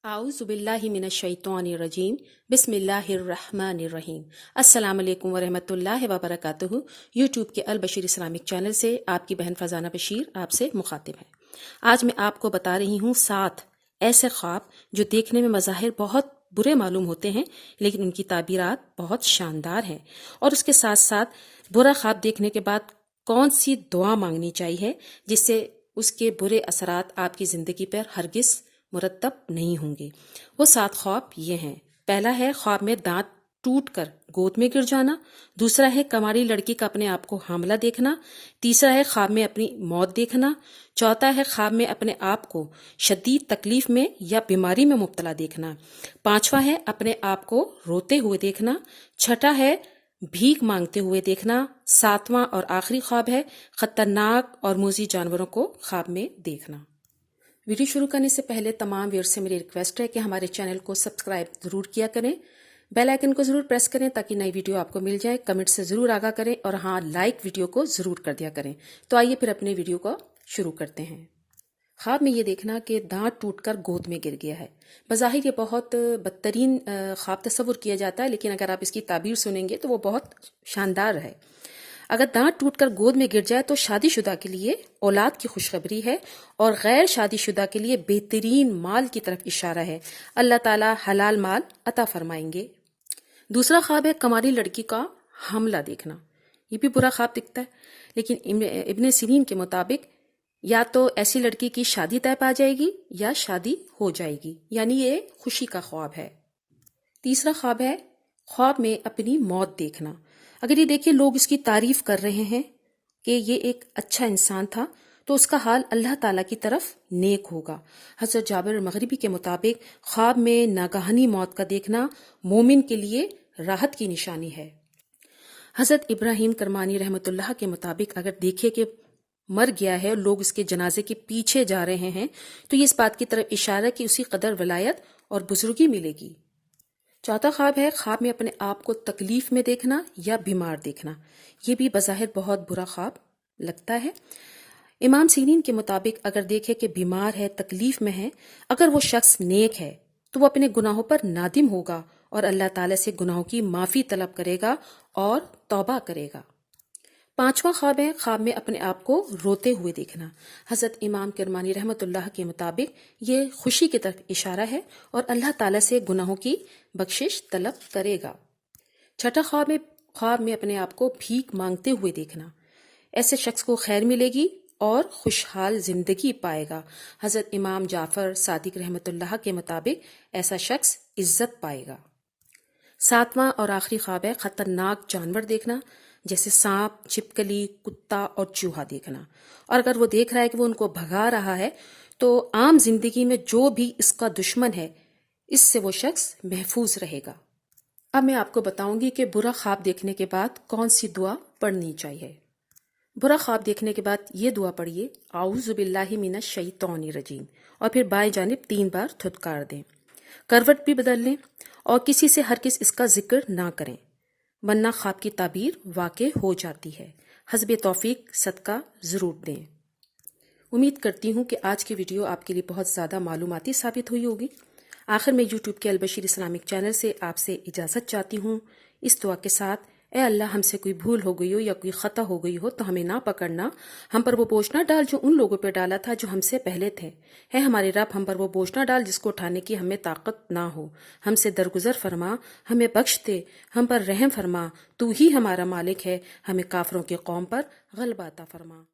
आऊज़ुबिल्लाहि मिनश्शैतानिर्रजीम बिस्मिल्लाहिर्रहमानिर्रहीम। अस्सलाम वालेकुम वरहमतुल्लाहि वबरकातुहू। यूट्यूब के अल बशीर इस्लामिक चैनल से आपकी बहन फजाना बशीर आपसे मुखातिब है। आज मैं आपको बता रही हूँ 7 ऐसे ख्वाब जो देखने में मज़ाहिर बहुत बुरे मालूम होते हैं, लेकिन उनकी ताबीरात बहुत शानदार हैं। और उसके साथ साथ बुरा ख्वाब देखने के बाद कौन सी दुआ मांगनी चाहिए जिससे उसके बुरे असरात आपकी ज़िंदगी पर हरगिज़ मुरतब नहीं होंगे। वो 7 ख्वाब ये हैं। पहला है ख्वाब में दांत टूट कर गोद में गिर जाना। दूसरा है कमारी लड़की का अपने आप को हामला देखना। तीसरा है ख्वाब में अपनी मौत देखना। चौथा है ख्वाब में अपने आप को शदीद तकलीफ में या बीमारी में मुब्तला देखना। पांचवा है अपने आप को रोते हुए देखना। छठा है भीख मांगते हुए देखना। सातवां और आखिरी ख्वाब है खतरनाक और मूजी जानवरों को ख्वाब में देखना। वीडियो शुरू करने से पहले तमाम व्यूअर्स से मेरी रिक्वेस्ट है कि हमारे चैनल को सब्सक्राइब जरूर किया करें, बेल आइकन को जरूर प्रेस करें ताकि नई वीडियो आपको मिल जाए। कमेंट से जरूर आगाह करें और हाँ, लाइक वीडियो को जरूर कर दिया करें। तो आइए फिर अपने वीडियो को शुरू करते हैं। ख्वाब में ये देखना कि दांत टूटकर गोद में गिर गया है। बज़ाहिर ये बहुत बदतरीन ख्वाब तस्वुर किया जाता है, लेकिन अगर आप इसकी ताबीर सुनेंगे तो वो बहुत शानदार है। अगर दांत टूटकर गोद में गिर जाए तो शादीशुदा के लिए औलाद की खुशखबरी है और गैर शादीशुदा के लिए बेहतरीन माल की तरफ इशारा है। अल्लाह ताला हलाल माल अता फरमाएंगे। दूसरा ख्वाब है कमारी लड़की का हमला देखना। ये भी बुरा ख्वाब दिखता है, लेकिन इब्ने सीरीन के मुताबिक या तो ऐसी लड़की की शादी तय पा जाएगी या शादी हो जाएगी, यानी ये खुशी का ख्वाब है। तीसरा ख्वाब है ख्वाब में अपनी मौत देखना। अगर ये देखिए लोग इसकी तारीफ कर रहे हैं कि ये एक अच्छा इंसान था, तो उसका हाल अल्लाह ताला की तरफ नेक होगा। हज़रत जाबिर मगरिबी के मुताबिक ख्वाब में नागहानी मौत का देखना मोमिन के लिए राहत की निशानी है। हज़रत इब्राहिम करमानी रहमतुल्लाह के मुताबिक अगर देखिए कि मर गया है और लोग उसके जनाजे के पीछे जा रहे हैं, तो ये इस बात की तरफ इशारा कि उसी कदर वलायत और बुजुर्गी मिलेगी। चौथा ख्वाब है ख्वाब में अपने आप को तकलीफ में देखना या बीमार देखना। ये भी बज़ाहिर बहुत बुरा ख्वाब लगता है। इमाम सीरीन के मुताबिक अगर देखे कि बीमार है, तकलीफ में है, अगर वो शख्स नेक है तो वो अपने गुनाहों पर नादिम होगा और अल्लाह ताला से गुनाहों की माफ़ी तलब करेगा और तौबा करेगा। पांचवा ख्वाब है ख्वाब में अपने आप को रोते हुए देखना। हज़रत इमाम किरमानी रहमतुल्लाह के मुताबिक ये खुशी की तरफ इशारा है और अल्लाह ताला से गुनाहों की बख्शिश तलब करेगा। छठा ख्वाब में अपने आप को भीख मांगते हुए देखना। ऐसे शख्स को खैर मिलेगी और खुशहाल जिंदगी पाएगा। हज़रत इमाम जाफर सादिक रहमतुल्लाह के मुताबिक ऐसा शख्स इज्जत पाएगा। सातवां और आखिरी ख्वाब है खतरनाक जानवर देखना, जैसे सांप, छिपकली, कुत्ता और चूहा देखना। और अगर वो देख रहा है कि वो उनको भगा रहा है, तो आम जिंदगी में जो भी इसका दुश्मन है, इससे वो शख्स महफूज रहेगा। अब मैं आपको बताऊंगी कि बुरा ख्वाब देखने के बाद कौन सी दुआ पढ़नी चाहिए। बुरा ख्वाब देखने के बाद ये दुआ पढ़िए, आऊज़ुबिल्लाहि मिनश्शैतानिर्रजीम, और फिर बाएं जानिब 3 बार थुतकार दें। करवट भी बदल लें और किसी से हरगिज़ इसका जिक्र ना करें, वरना ख्वाब की ताबीर वाक़े हो जाती है। हस्बे तौफीक सदका ज़रूर दें। उम्मीद करती हूँ कि आज की वीडियो आपके लिए बहुत ज़्यादा मालूमाती साबित हुई होगी। आखिर में यूट्यूब के अल बशीर इस्लामिक चैनल से आपसे इजाज़त चाहती हूँ, इस दुआ के साथ, ए अल्लाह हमसे कोई भूल हो गई हो या कोई ख़ता हो गई हो तो हमें ना पकड़ना, हम पर वो बोझ ना डाल जो उन लोगों पर डाला था जो हमसे पहले थे। है हमारे रब, हम पर वो बोझ ना डाल जिसको उठाने की हमें ताकत ना हो। हमसे दरगुजर फरमा, हमें बख्श दे, हम पर रहम फरमा, तू ही हमारा मालिक है, हमें काफरों की कौम पर गलबा अता फरमा।